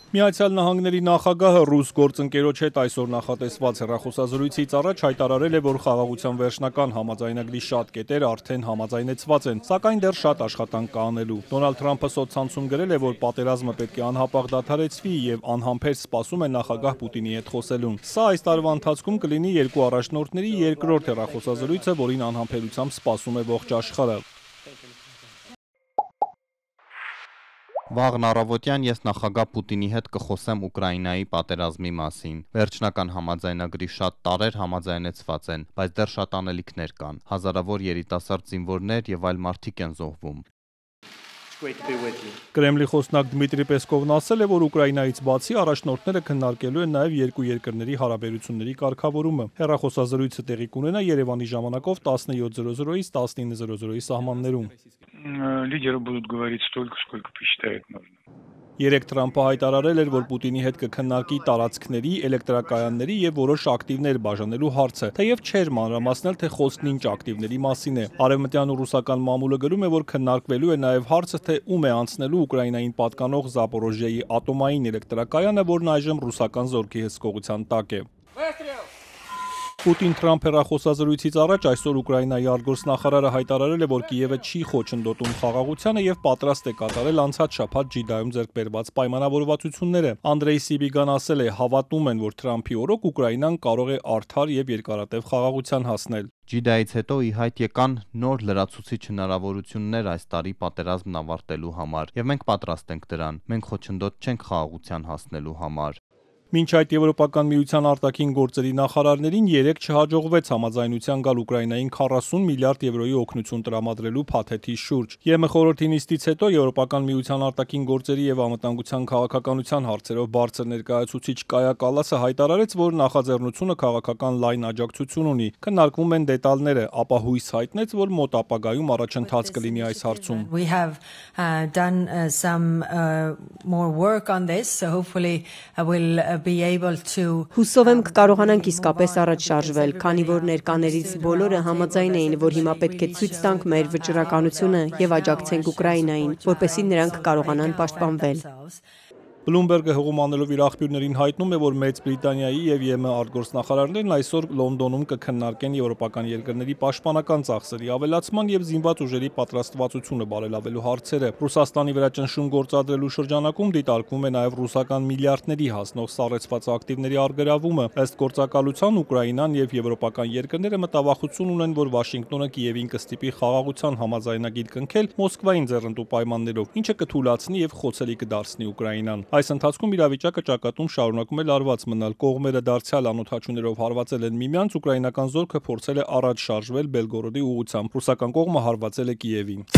Միացյալ Նահանգների նախագահը ռուս գործընկերոջ հետ այսօր նախատեսված հեռախոսազրույցից առաջ հայտարարել է, որ խաղաղության վերջնական համաձայնագրի շատ կետեր արդեն համաձայնեցված են, սակայն դեռ շատ աշխատանք կա անելու։ Դոնալդ Թրամփը սոցցանցում գրել է, որ պատերազմը պետք է անհապաղ դադարեցվի եւ անհամբեր սպասում է նախագահ Պուտինի հետ խոսելուն։ Սա այս տարվա ընթացքում կլինի երկու առաջնորդների երկրորդ հեռախոսազրույցը, որին անհամբերությամբ սպասում է ողջ աշխարհը։ Վաղն առավոտյան ես նախագահ Պուտինի հետ կխոսեմ Ուկրաինայի պատերազմի մասին։ Վերջնական համաձայնագրի շատ տարրեր համաձայնեցված են, բայց դեռ շատ անելիքներ կան։ Հազարավոր երիտասարդ զինվորներ եւ այլ մարդիկ են զոհվում։ Կրեմլի խոսնակ Դմիտրի Պեսկովն ասել է, որ Ուկրաինայից բացի առաջնորդները քննարկելու են նաև երկու երկրների հարաբերությունների կարգավորումը։ Հեռախոսազրույցը տեղի կունենա Երևանի ժամանակով 17:00-ից 19:00-ի սահմաններում։ Лидеры будут говорить столько, сколько посчитают нужным. Երեկ Թրամփը հայտարարել էր, որ Պուտինի հետ կքննարկի տարածքների, էլեկտրակայանների եւ որոշ ակտիվներ բաժանելու հարցը, թեև չէր մանրամասնել, թե խոսքն ինչ ակտիվների մասին է։ Արևմտյան ու ռուսական մամուլը գրում է, որ քննարկվելու է նաև հարցը, թե ում է անցնելու Ուկրաինային պատկանող Զապորոժիեի ատոմային էլեկտրակայանը, որն այժմ ռուսական զորքի հսկողության տակ է։ Պուտին-Թրամփ հեռախոսազրույցից առաջ այսօր Ուկրաինայի արտգործնախարարը հայտարարել է, որ Կիևը չի խոչընդոտում խաղաղությանը եւ պատրաստ է կատարել անցած շաբաթ Ջիդայում ձեռք բերված պայմանավորվածությունները։ Անդրեյ Սիբիգան ասել է, հավատում են, որ Թրամփի օրոք Ուկրաինան կարող է արդար եւ երկարատև խաղաղության հասնել։ Ջիդայից հետո ի հայտ եկան նոր լրացուցիչ հնարավորություններ այս տարի պատերազմն ավարտելու համար, եւ մենք պատրաստ ենք դրան։ Մենք խոչընդոտ չենք խաղաղության հասնելու համար։ Մինչ այդ Եվրոպական միության արտաքին գործերի նախարարներին երեկ չհաջողվեց համաձայնության գալ Ուկրաինային 40 միլիարդ եվրոյի օգնություն տրամադրելու փաթեթի շուրջ։ ԵՄ խորհրդի նիստից հետո Եվրոպական միության արտաքին գործերի եւ անվտանգության քաղաքականության հարցերով բարձր ներկայացուցիչ Կայա Կալասը հայտարարեց, որ նախաձեռնությունը քաղաքական լայն աջակցություն ունի։ Քննարկվում են դետալները, ապա հույս հայտնեց, որ մոտ ապագայում առաջընթաց կլինի այս հարցում։ We have done some more work on this, so hopefully we'll Հուսով եմ կկարողանանք իսկապես առաջ շարժվել, քանի որ ներկաներից բոլորը համաձայն էին, որ հիմա պետք է ցույց տանք մեր վճռականությունը եւ աջակցենք Ուկրաինային, որպեսզի նրանք կարողանան պաշտպանվել։ Բլումբերգը հղում անելով իր աղբյուրներին հայտնում է, որ Մեծ Բրիտանիայի եւ ԵՄ արտգործնախարարներն այսօր Լոնդոնում կքննարկեն եվրոպական երկրների պաշտպանական ծախսերի ավելացման եւ զինված ուժերի պատրաստվածությունը բարելավելու հարցերը։ Ռուսաստանի վրա ճնշում գործադրելու շրջանակում դիտարկվում է նաեւ ռուսական միլիարդների հասնող սառեցված ակտիվների արգելավումը։ Ըստ գործակալության Ուկրաինան եւ եվրոպական երկրները մտավախություն ունեն, որ Վաշինգտոնը Կիևին կստիպի խաղաղության համաձայնագիր կնքել Մոսկվային ձեռնտու պայմաններով, ինչը կթույլատնի եւ խոցելի կդարձնի Ուկրաինան։ Այս ընթացքում իրավիճակը ճակատում շարունակում է լարված մնալ։ Կողմերը դարձյալ անօդաչուներով հարվածել են միմյանց, ուկրաինական զորքը փորձել է առաջ շարժվել Բելգորոդի ուղղությամբ։ Ռուսական կողմը հարվածել է Կիևին։